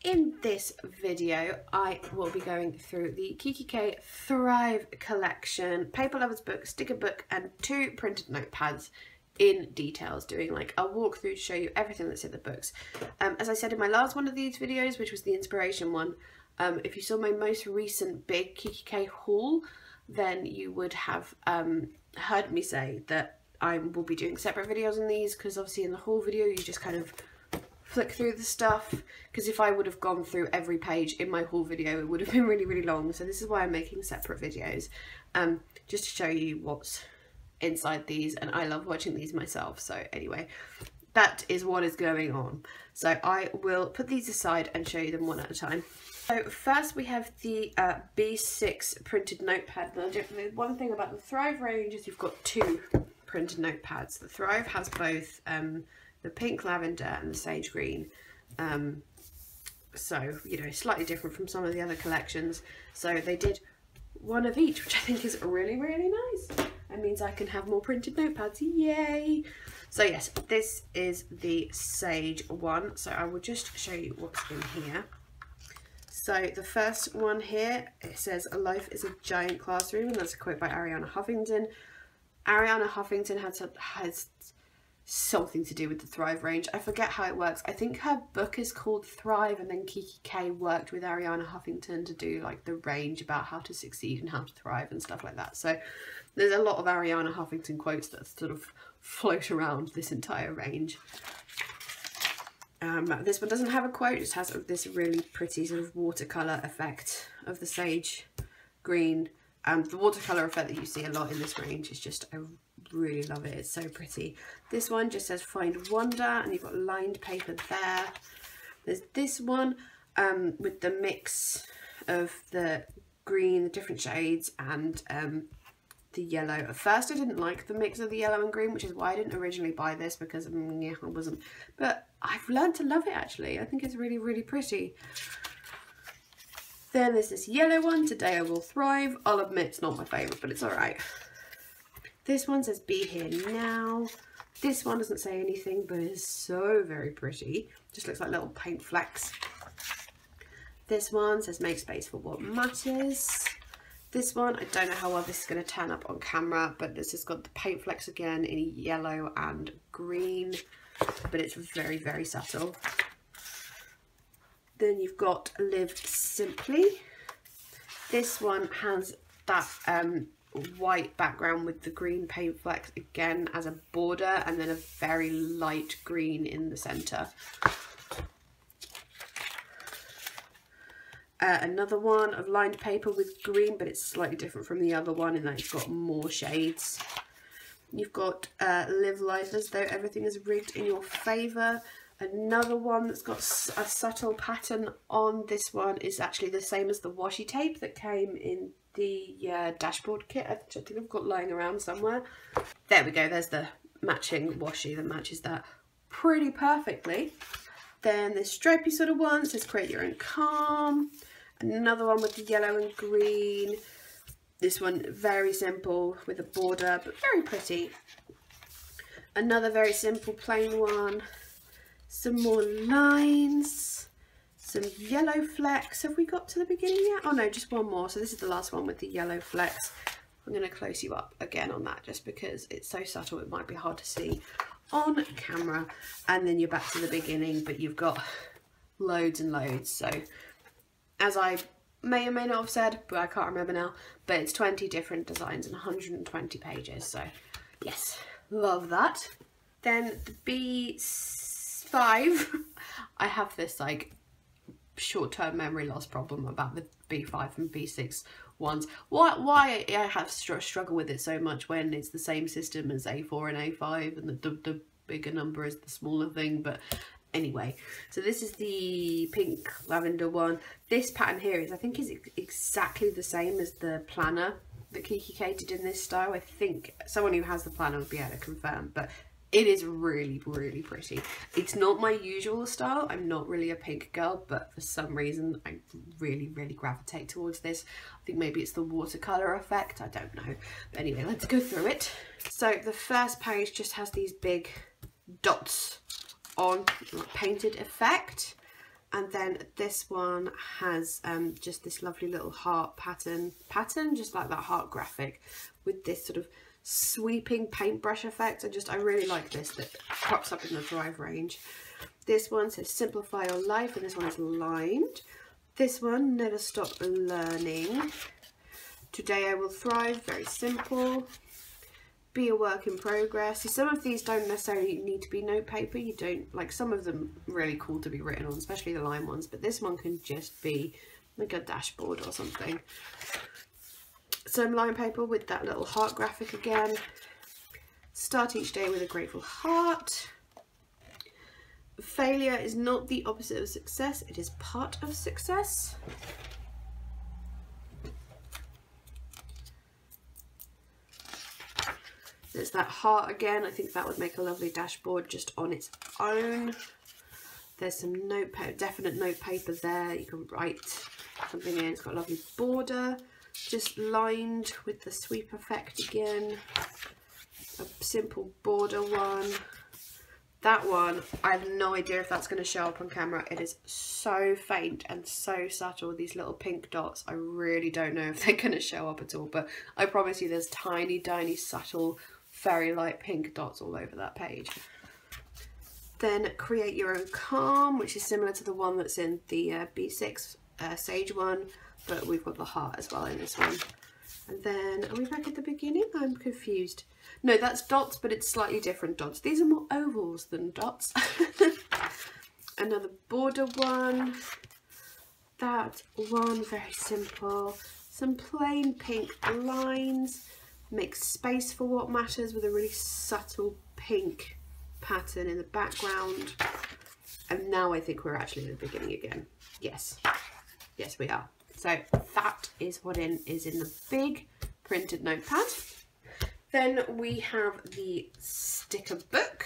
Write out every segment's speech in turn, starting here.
in this video I will be going through the Kikki.K Thrive collection, paper lovers book, sticker book and 2 printed notepads in details, doing like a walkthrough to show you everything that's in the books. As I said in my last one of these videos, which was the inspiration one, if you saw my most recent big Kikki.K haul, then you would have heard me say that I will be doing separate videos on these, because obviously in the haul video you just kind of flick through the stuff, because if I would have gone through every page in my haul video it would have been really long. So this is why I'm making separate videos, just to show you what's inside these, and I love watching these myself. So anyway, that is what is going on. So I will put these aside and show you them one at a time. So first we have the B6 printed notepad. The one thing about the Thrive range is you've got 2 printed notepads. The Thrive has both the pink lavender and the sage green, so you know, slightly different from some of the other collections. So they did one of each, which I think is really nice. That means I can have more printed notepads, yay! So yes, this is the sage one, so I will just show you what's in here. So the first one here, it says "A life is a giant classroom," and that's a quote by Arianna Huffington. Arianna Huffington has something to do with the Thrive range. I forget how it works. I think her book is called Thrive, and then Kikki.K worked with Arianna Huffington to do like the range about how to succeed and how to thrive and stuff like that. So there's a lot of Arianna Huffington quotes that sort of float around this entire range. This one doesn't have a quote, it just has this really pretty sort of watercolour effect of the sage green. The watercolour effect that you see a lot in this range is just, I really love it, it's so pretty. This one just says "Find Wonder," and you've got lined paper there. There's this one with the mix of the green, the different shades, and the yellow. At first I didn't like the mix of the yellow and green, which is why I didn't originally buy this, because yeah, I wasn't, but I've learned to love it actually. I think it's really pretty. Then there's this yellow one, "Today I Will Thrive." I'll admit it's not my favourite, but it's alright. This one says "Be Here Now." This one doesn't say anything, but it's so very pretty. Just looks like little paint flecks. This one says "Make space for what matters." This one, I don't know how well this is going to turn up on camera, but this has got the paint flecks again in yellow and green, but it's very subtle. Then you've got "Live Simply." This one has that white background with the green paint flecks again as a border, and then a very light green in the centre. Another one of lined paper with green, but it's slightly different from the other one in that it's got more shades. You've got "Live Life as Though Everything is Rigged in Your Favour." Another one that's got a subtle pattern on. This one is actually the same as the washi tape that came in the dashboard kit, which I think I've got lying around somewhere. There we go, there's the matching washi that matches that pretty perfectly. Then this stripy sort of one says "Create Your Own Calm." Another one with the yellow and green. This one very simple with a border, but very pretty. Another very simple plain one. Some more lines, some yellow flecks. Have we got to the beginning yet? Oh no, just one more. So this is the last one with the yellow flecks. I'm going to close you up again on that, just because it's so subtle it might be hard to see on camera. And then you're back to the beginning, but you've got loads and loads. So as I may or may not have said, but I can't remember now, but it's 20 different designs and 120 pages. So yes, love that. Then the B5, I have this like short-term memory loss problem about the B5 and B6 ones. Why I have struggle with it so much when it's the same system as A4 and A5, and the bigger number is the smaller thing, but anyway. So this is the pink lavender one. This pattern here is, I think, is exactly the same as the planner that Kikki.K did in this style. I think someone who has the planner would be able to confirm, but it is really pretty. It's not my usual style. I'm not really a pink girl, but for some reason I really gravitate towards this. I think maybe it's the watercolour effect, I don't know. But anyway, let's go through it. So the first page just has these big dots on painted effect. And then this one has just this lovely little heart pattern, just like that heart graphic with this sort of sweeping paintbrush effect. I really like this, that pops up in the Thrive range. This one says simplify your life, and this one is lined. This one, never stop learning. Today I will thrive, very simple. Be a work in progress. See, some of these don't necessarily need to be note paper. You don't, like, some of them really cool to be written on, especially the line ones, but this one can just be like a dashboard or something. Some line paper with that little heart graphic again. Start each day with a grateful heart. Failure is not the opposite of success, it is part of success. There's that heart again. I think that would make a lovely dashboard just on its own. There's some note paper, definite note paper there. You can write something in. It's got a lovely border, just lined with the sweep effect again. A simple border one. That one, I have no idea if that's going to show up on camera. It is so faint and so subtle, these little pink dots. I really don't know if they're going to show up at all, but I promise you there's tiny, tiny, subtle, very light pink dots all over that page. Then create your own calm, which is similar to the one that's in the B6 Sage one, but we've got the heart as well in this one. And then, are we back at the beginning? I'm confused. No, that's dots, but it's slightly different dots. These are more ovals than dots. Another border one. That one, very simple. Some plain pink lines. Make space for what matters with a really subtle pink pattern in the background. And now I think we're actually at the beginning again. Yes. Yes, we are. So that is what is in the big printed notepad. Then we have the sticker book,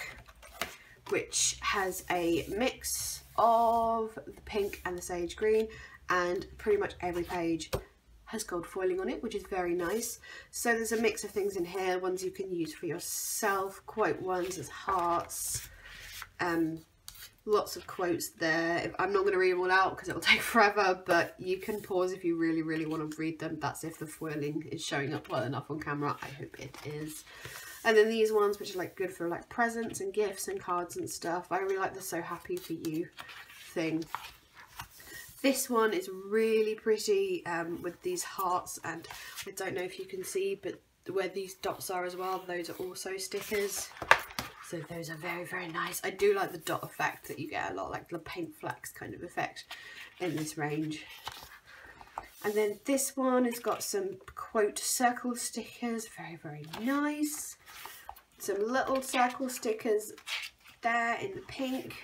which has a mix of the pink and the sage green, and pretty much every page has gold foiling on it, which is very nice. So there's a mix of things in here, ones you can use for yourself, quote ones as hearts, lots of quotes there. I'm not going to read them all out because it'll take forever, but you can pause if you really, really want to read them. That's if the foiling is showing up well enough on camera. I hope it is. And then these ones, which are like good for like presents and gifts and cards and stuff. I really like the So Happy For You thing. This one is really pretty with these hearts, and I don't know if you can see, but where these dots are as well, those are also stickers. So those are very, very nice. I do like the dot effect that you get a lot, like the paint flex kind of effect in this range. And then this one has got some quote circle stickers, very, very nice. Some little circle stickers there in the pink.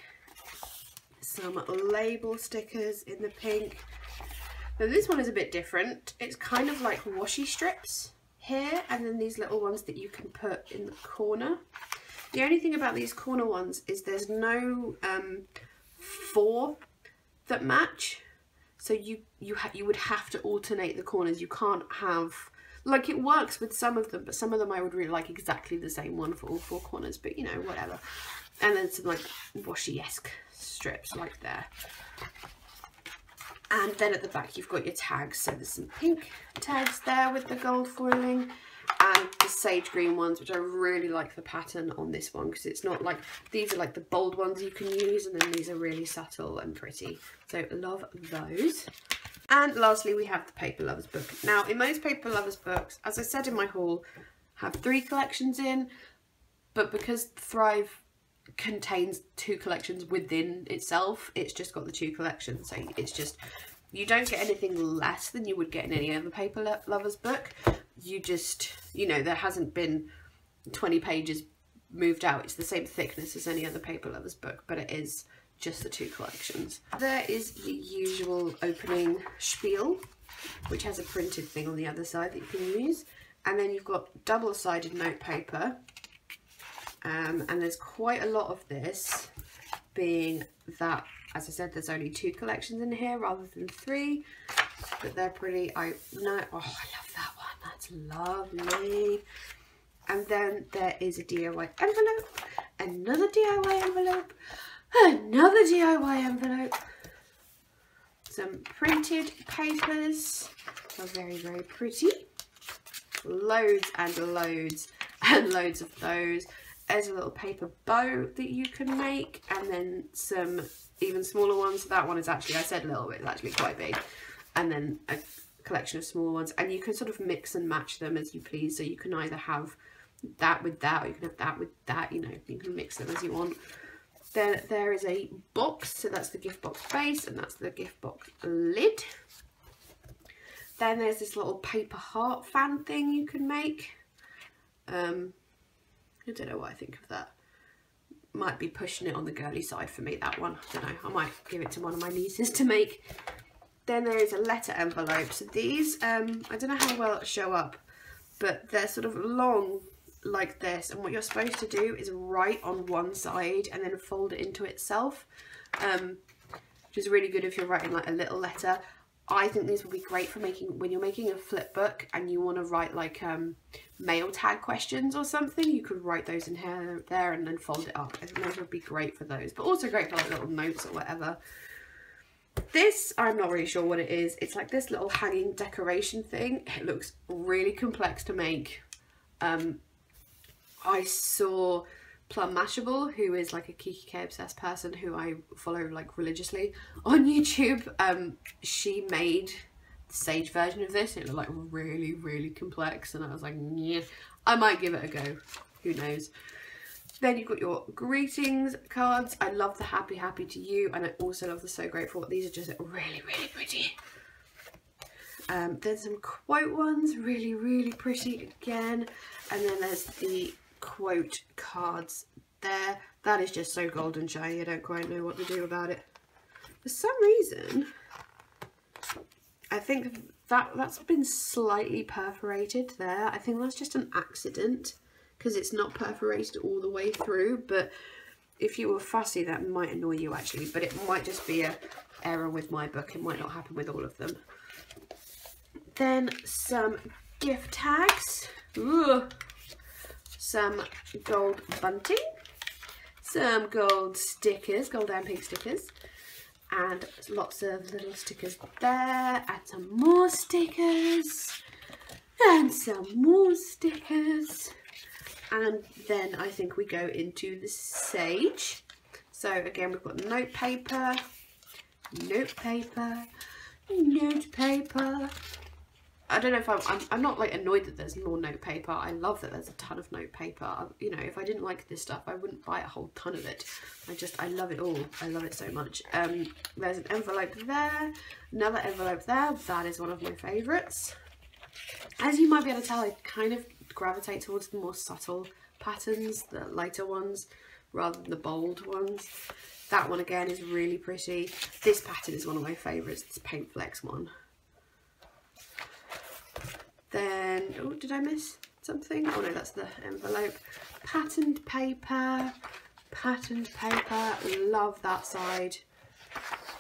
Some label stickers in the pink. Now this one is a bit different. It's kind of like washi strips here, and then these little ones that you can put in the corner. The only thing about these corner ones is there's no four that match, so you would have to alternate the corners. You can't have, like, it works with some of them, but some of them I would really like exactly the same one for all four corners, but you know, whatever. And then some like washi-esque strips like there. And then at the back you've got your tags, so there's some pink tags there with the gold foiling, and the sage green ones, which I really like the pattern on this one, because it's not like, these are like the bold ones you can use, and then these are really subtle and pretty. So love those. And lastly, we have the Paper Lovers book. Now, in most Paper Lovers books, as I said in my haul, have 3 collections in, but because Thrive contains 2 collections within itself, it's just got the 2 collections. So it's just, you don't get anything less than you would get in any other Paper Lovers book. You just, you know, there hasn't been 20 pages moved out. It's the same thickness as any other Paper Lovers book, but it is just the 2 collections. There is the usual opening spiel, which has a printed thing on the other side that you can use. And then you've got double-sided note paper. And there's quite a lot of this, being that, as I said, there's only 2 collections in here rather than 3, but they're pretty. Oh, I love that one. That's lovely. And then there is a DIY envelope, another DIY envelope, another DIY envelope. some printed papers. They're very, very pretty. Loads and loads and loads of those. There's a little paper bow that you can make, and then some even smaller ones. That one is actually, I said little, but it's actually quite big. And then a collection of smaller ones, and you can sort of mix and match them as you please. So you can either have that with that, or you can have that with that, you know, you can mix them as you want. Then there is a box, so that's the gift box base, and that's the gift box lid. Then there's this little paper heart fan thing you can make. I don't know what I think of that. Might be pushing it on the girly side for me, that one. I don't know, I might give it to one of my nieces to make. Then there is a letter envelope. So these, I don't know how well it'll show up, but they're sort of long like this, and what you're supposed to do is write on one side and then fold it into itself, which is really good if you're writing like a little letter. I think these would be great for making, when you're making a flip book and you want to write like mail tag questions or something, you could write those in here, there, and then fold it up. I think those would be great for those, but also great for like little notes or whatever. This, I'm not really sure what it is. It's like this little hanging decoration thing. It looks really complex to make. I saw Plum Mashable, who is like a Kikki.K obsessed person who I follow like religiously on YouTube. She made the sage version of this. It looked like really, really complex, and I was like, yeah, I might give it a go. Who knows? Then you've got your greetings cards. I love the happy to you, and I also love the so grateful. These are just really, really pretty. There's some quote ones, really, really pretty again. And then there's the quote cards there. That is just so golden shiny. I don't quite know what to do about it. For some reason, I think that's been slightly perforated there. I think that's just an accident, because it's not perforated all the way through, but if you were fussy that might annoy you actually, but it might just be an error with my book. It might not happen with all of them. Then some gift tags. Ooh. Some gold bunting, some gold stickers, gold and pink stickers, and lots of little stickers there, and some more stickers, and some more stickers. And then I think we go into the sage. So again, we've got note paper, note paper, note paper. I don't know if I'm not like annoyed that there's more note paper. I love that there's a ton of note paper. You know, if I didn't like this stuff, I wouldn't buy a whole ton of it. I love it all. I love it so much. There's an envelope there, another envelope there. That is one of my favourites. As you might be able to tell, I kind of gravitate towards the more subtle patterns, the lighter ones, rather than the bold ones. That one again is really pretty. This pattern is one of my favourites, this Paint Flex one. Then, oh, did I miss something? Oh no, that's the envelope. Patterned paper, love that side.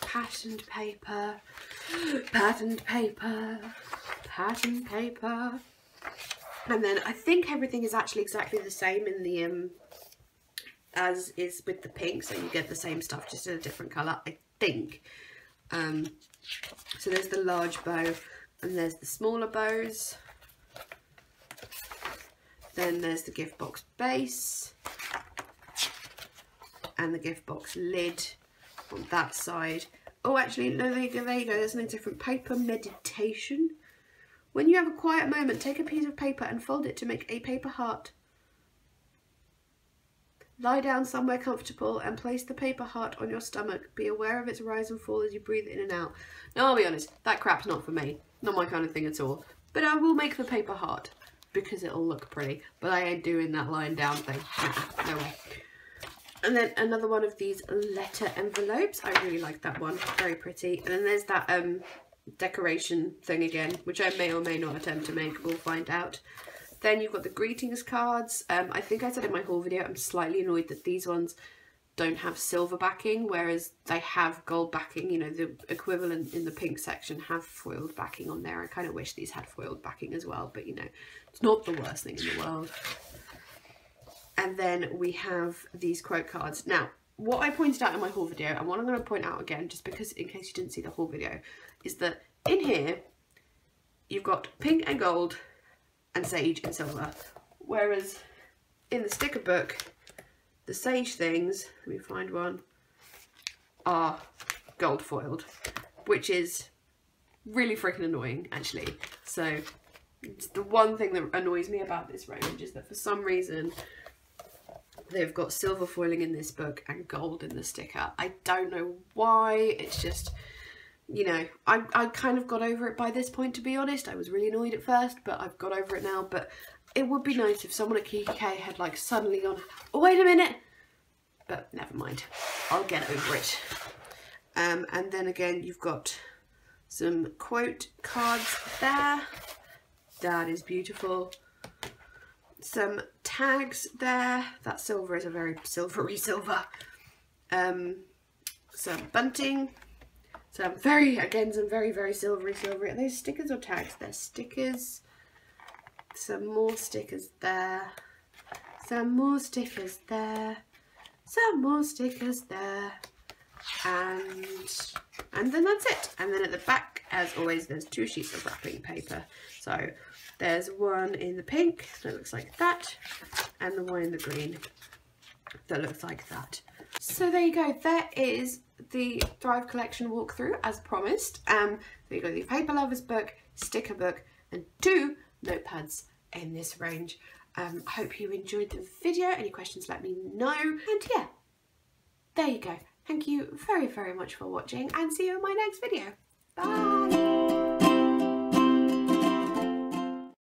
Patterned paper, patterned paper, patterned paper. And then I think everything is actually exactly the same in the, as is with the pink, so you get the same stuff, just in a different colour, I think. So there's the large bow, and there's the smaller bows. Then there's the gift box base and the gift box lid on that side. Oh, actually, no, there you go. There's no different paper. Meditation. When you have a quiet moment, take a piece of paper and fold it to make a paper heart. Lie down somewhere comfortable and place the paper heart on your stomach. Be aware of its rise and fall as you breathe in and out. Now, I'll be honest, that crap's not for me. Not my kind of thing at all. But I will make the paper heart because it'll look pretty. But I ain't doing that lying down thing. Nah, no way. And then another one of these letter envelopes. I really like that one. Very pretty. And then there's that decoration thing again, which I may or may not attempt to make. We'll find out. Then you've got the greetings cards. I think I said in my haul video, I'm slightly annoyed that these ones don't have silver backing, whereas they have gold backing. You know, the equivalent in the pink section have foiled backing on there. I kind of wish these had foiled backing as well, but you know, it's not the worst thing in the world. And then we have these quote cards. Now, what I pointed out in my haul video, and what I'm going to point out again, just because in case you didn't see the haul video, is that in here you've got pink and gold and sage and silver, whereas in the sticker book the sage things, let me find one, are gold foiled, which is really freaking annoying actually. So it's the one thing that annoys me about this range, is that for some reason they've got silver foiling in this book and gold in the sticker. I don't know why. It's just, you know, I kind of got over it by this point, to be honest. I was really annoyed at first, but I've got over it now. But it would be nice if someone at Kikki.K had like suddenly gone, oh wait a minute, but never mind, I'll get over it. And then again you've got some quote cards there. That is beautiful. Some tags there. That silver is a very silvery silver. Some bunting. Some very silvery. Are those stickers or tags? They're stickers. Some more stickers there. Some more stickers there. Some more stickers there. And then that's it. And then at the back, as always, there's 2 sheets of wrapping paper. So there's one in the pink that looks like that, and the one in the green that looks like that. So there you go. There is the Thrive collection walkthrough as promised. So you got the Paper Lovers book, sticker book, and 2 notepads in this range. I hope you enjoyed the video. Any questions, let me know. And yeah, there you go. Thank you very, very much for watching, and see you in my next video. Bye!